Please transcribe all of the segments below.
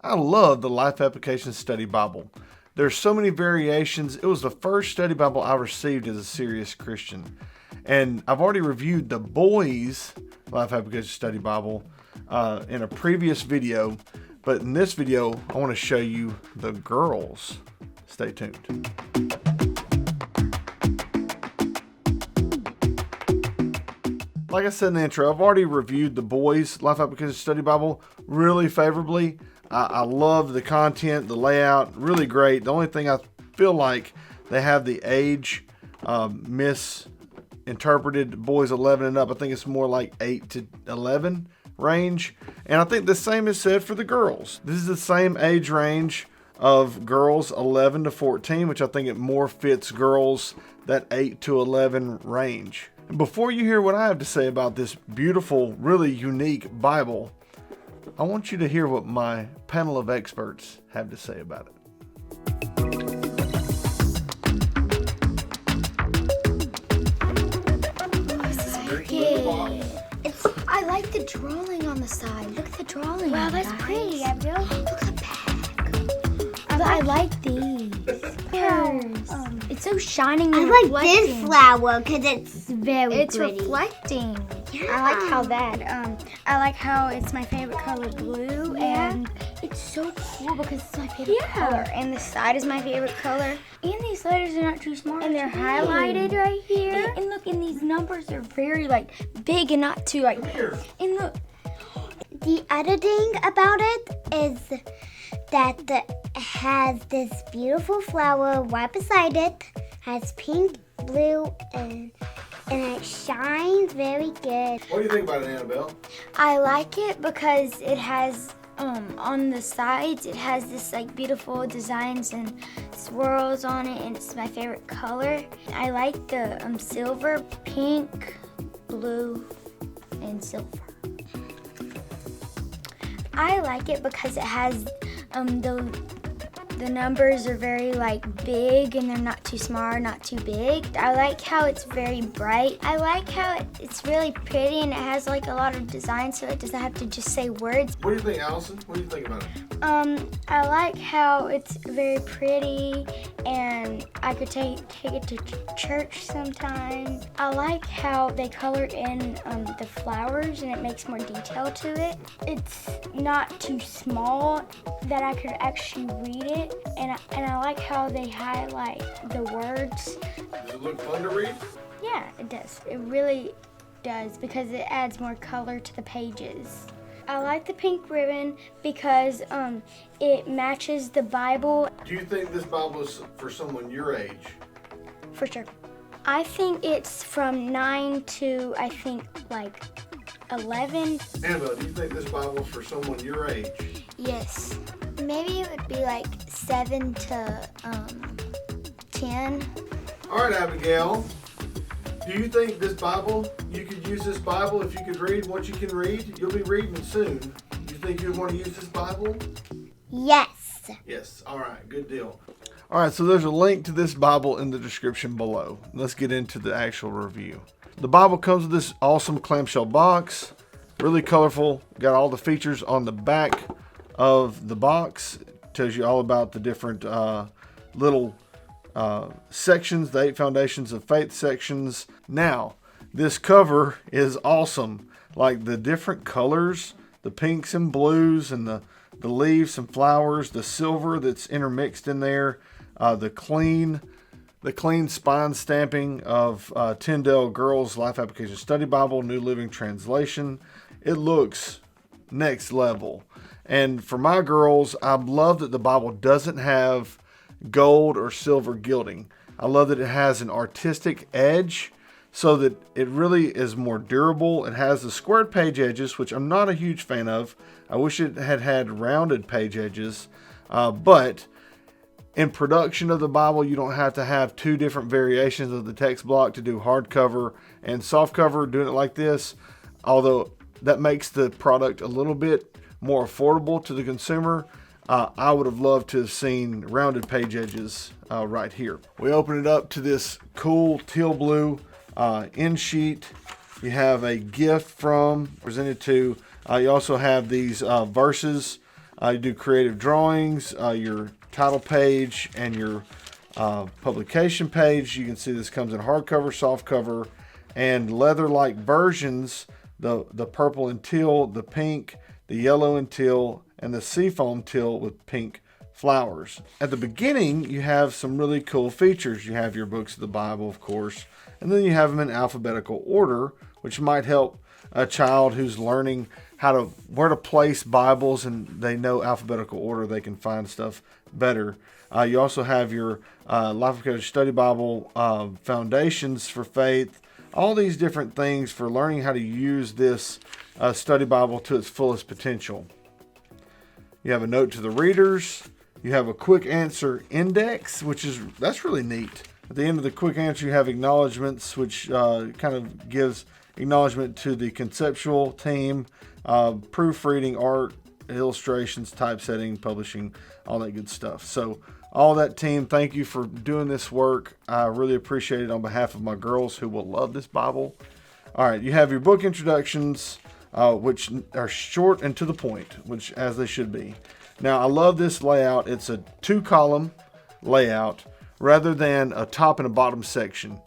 I love the Life Application Study Bible. There's so many variations. It was the first study Bible I received as a serious Christian. And I've already reviewed the boys' Life Application Study Bible in a previous video. But in this video, I want to show you the girls. Stay tuned. Like I said in the intro, I've already reviewed the boys' Life Application Study Bible really favorably. I love the content, the layout, really great. The only thing I feel like they have the age misinterpreted, boys 11 and up. I think it's more like 8 to 11 range. And I think the same is said for the girls. This is the same age range of girls 11 to 14, which I think it more fits girls that 8 to 11 range. And before you hear what I have to say about this beautiful, really unique Bible, I want you to hear what my panel of experts have to say about it. This is pretty. I like the drawing on the side. Look at the drawing. Wow, that's pretty, Abigail. Look at the back. I like these. It's so shining and I like reflecting. this flower because it's very It's pretty. reflecting. Yeah. I like how that. I like how it's my favorite color, blue, and It's so cool because it's my favorite color. and the side is my favorite color. And these letters are not too small, and they're big. highlighted right here. And look, and these numbers are very big and not too And look, The other thing about it is that it has this beautiful flower right beside it. Has pink, blue, and it shines very good. What do you think about it, Anabelle? I like it because it has on the sides it has this beautiful designs and swirls on it, and it's my favorite color. I like the silver, pink, blue, and silver. I like it because it has the numbers are very big, and they're not too small, not too big. I like how it's very bright. I like how it's really pretty, and it has a lot of design, so it doesn't have to just say words. What do you think, Alison? What do you think about it? I like how it's very pretty, and I could take it to church sometime. I like how they colored in the flowers, and it makes more detail to it. It's not too small that I could actually read it, and I like how they highlight the words. Does it look fun to read? Yeah, it does. It really does because it adds more color to the pages. I like the pink ribbon because it matches the Bible. Do you think this Bible is for someone your age? For sure. I think it's from 9 to, 11. Annabelle, do you think this Bible is for someone your age? Yes. Maybe it would be 7 to 10. All right, Abigail. Do you think this Bible, you could use this Bible if you could read what you can read? You'll be reading soon. Do you think you'd want to use this Bible? Yes. Yes. All right. Good deal. All right. So there's a link to this Bible in the description below. Let's get into the actual review. The Bible comes with this awesome clamshell box. Really colorful. Got all the features on the back of the box. It tells you all about the different little sections, the 8 foundations of faith sections. Now, this cover is awesome. The different colors, the pinks and blues, and the leaves and flowers, the silver that's intermixed in there, the clean spine stamping of Tyndale Girls Life Application Study Bible, New Living Translation. It looks next level. And for my girls, I love that the Bible doesn't have gold or silver gilding. I love that it has an artistic edge so that it really is more durable. It has the squared page edges, which I'm not a huge fan of. I wish it had rounded page edges. But in production of the Bible, you don't have to have 2 different variations of the text block to do hardcover and softcover, doing it like this. Although that makes the product a little bit more affordable to the consumer. I would have loved to have seen rounded page edges right here. We open it up to this cool teal blue end sheet. You have a gift from presented to. You also have these verses You do creative drawings, your title page, and your publication page. You can see this comes in hardcover, softcover, and leather-like versions. The purple and teal, the pink, the yellow and teal, and the seafoam teal with pink flowers. At the beginning, you have some really cool features. You have your books of the Bible, of course, and then you have them in alphabetical order, which might help a child who's learning where to place Bibles and they know alphabetical order. They can find stuff better. You also have your Life of Coach Study Bible, Foundations for Faith, all these different things for learning how to use this study Bible to its fullest potential. You have a note to the readers. You have a quick answer index, that's really neat. At the end of the quick answer, you have acknowledgments, which kind of gives acknowledgement to the conceptual team, proofreading, art, illustrations, typesetting, publishing, all that good stuff. So all that team, thank you for doing this work. I really appreciate it on behalf of my girls who will love this Bible. All right, you have your book introductions, which are short and to the point, which as they should be. Now, I love this layout. It's a 2-column layout rather than a top and a bottom section.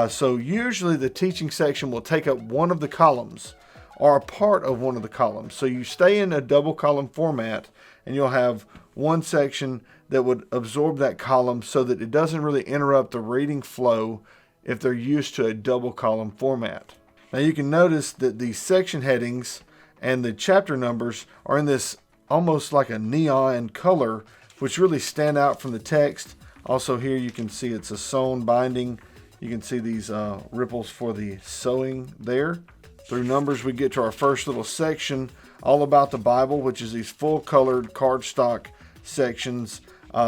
So usually the teaching section will take up one of the columns or a part of one of the columns. So you stay in a double column format and you'll have one section that would absorb that column so that it doesn't really interrupt the reading flow if they're used to a double column format. Now you can notice that the section headings and the chapter numbers are in this almost like a neon color, which really stand out from the text. Also here you can see it's a sewn binding. You can see these ripples for the sewing there. Through Numbers, we get to our first little section all about the Bible, which is these full colored cardstock sections.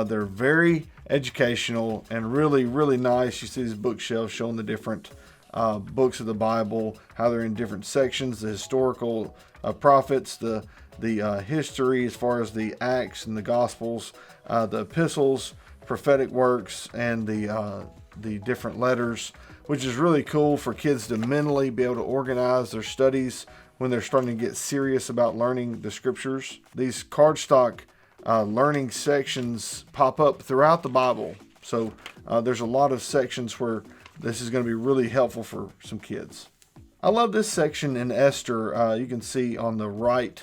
They're very educational and really, really nice. You see these bookshelves showing the different books of the Bible, how they're in different sections, the historical prophets, the history as far as the Acts and the Gospels, the epistles, prophetic works, and the different letters, which is really cool for kids to mentally be able to organize their studies when they're starting to get serious about learning the scriptures. These cardstock learning sections pop up throughout the Bible. So there's a lot of sections where this is going to be really helpful for some kids. I love this section in Esther. You can see on the right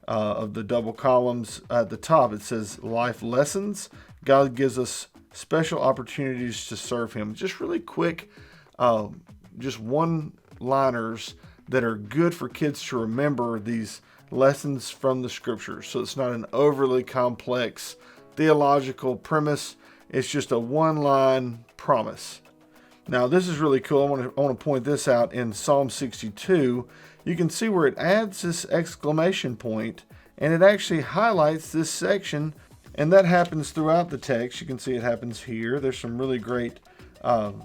of the double columns at the top, it says life lessons. God gives us special opportunities to serve him. Just really quick, just one-liners that are good for kids to remember these lessons from the scriptures. So it's not an overly complex theological premise. It's just a one-line promise. Now this is really cool. I want to point this out in Psalm 62. You can see where it adds this exclamation point and it actually highlights this section, and that happens throughout the text. You can see it happens here. There's some really great kind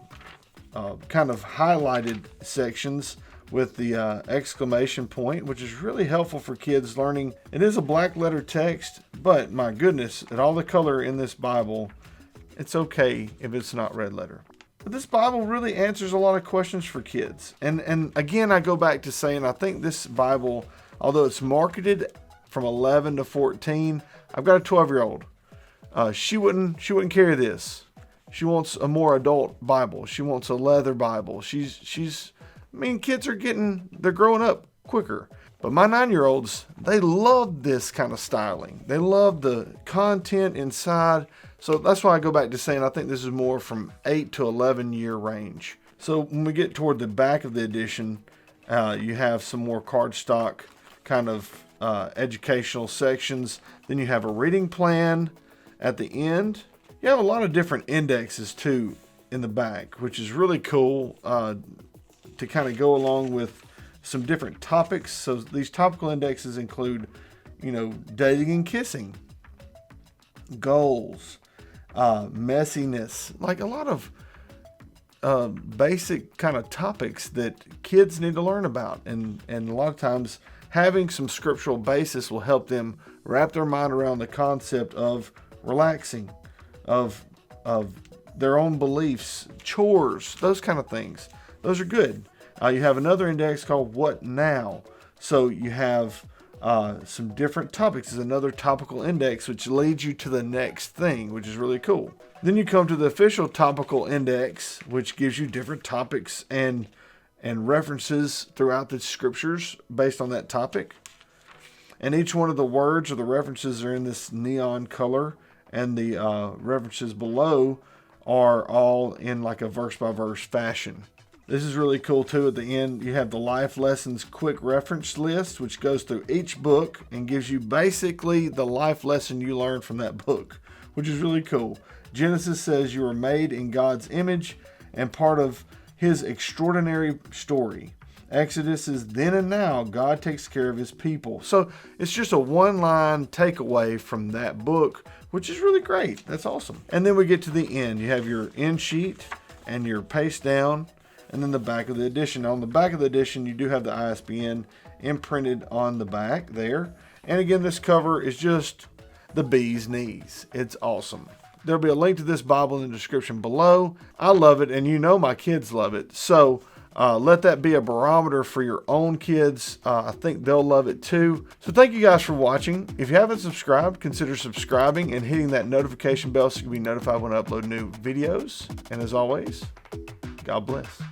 of highlighted sections with the exclamation point, which is really helpful for kids learning. It is a black letter text, but my goodness, at all the color in this Bible, it's okay if it's not red letter. But this Bible really answers a lot of questions for kids. And again, I go back to saying, I think this Bible, although it's marketed from 11 to 14, I've got a 12-year-old. She wouldn't carry this. She wants a more adult Bible. She wants a leather Bible. Kids they're growing up quicker. But my 9-year-olds, they love this kind of styling. They love the content inside. So that's why I go back to saying I think this is more from 8 to 11 year range. So when we get toward the back of the edition, you have some more cardstock kind of educational sections. Then you have a reading plan at the end. You have a lot of different indexes too in the back, which is really cool to kind of go along with some different topics. So these topical indexes include, dating and kissing, goals, messiness, like a lot of basic kind of topics that kids need to learn about. And a lot of times having some scriptural basis will help them wrap their mind around the concept of relaxing, of their own beliefs, chores, those kind of things. Those are good. You have another index called What Now? So you have some different topics. There's another topical index which leads you to the next thing, which is really cool. Then you come to the official topical index, which gives you different topics and references throughout the scriptures based on that topic. And each one of the words or the references are in this neon color, and the references below are all in like a verse by verse fashion. This is really cool too. At the end, you have the Life Lessons quick reference list, which goes through each book and gives you basically the life lesson you learned from that book, which is really cool. Genesis says you are made in God's image and part of his extraordinary story. Exodus is then and now, God takes care of his people. So it's just a one-line takeaway from that book, which is really great. That's awesome. And then we get to the end. You have your end sheet and your paste down, and then the back of the edition. On the back of the edition, you do have the ISBN imprinted on the back there. And again, this cover is just the bee's knees. It's awesome. There'll be a link to this Bible in the description below. I love it, and you know my kids love it. So let that be a barometer for your own kids. I think they'll love it too. So thank you guys for watching. If you haven't subscribed, consider subscribing and hitting that notification bell so you can be notified when I upload new videos. And as always, God bless.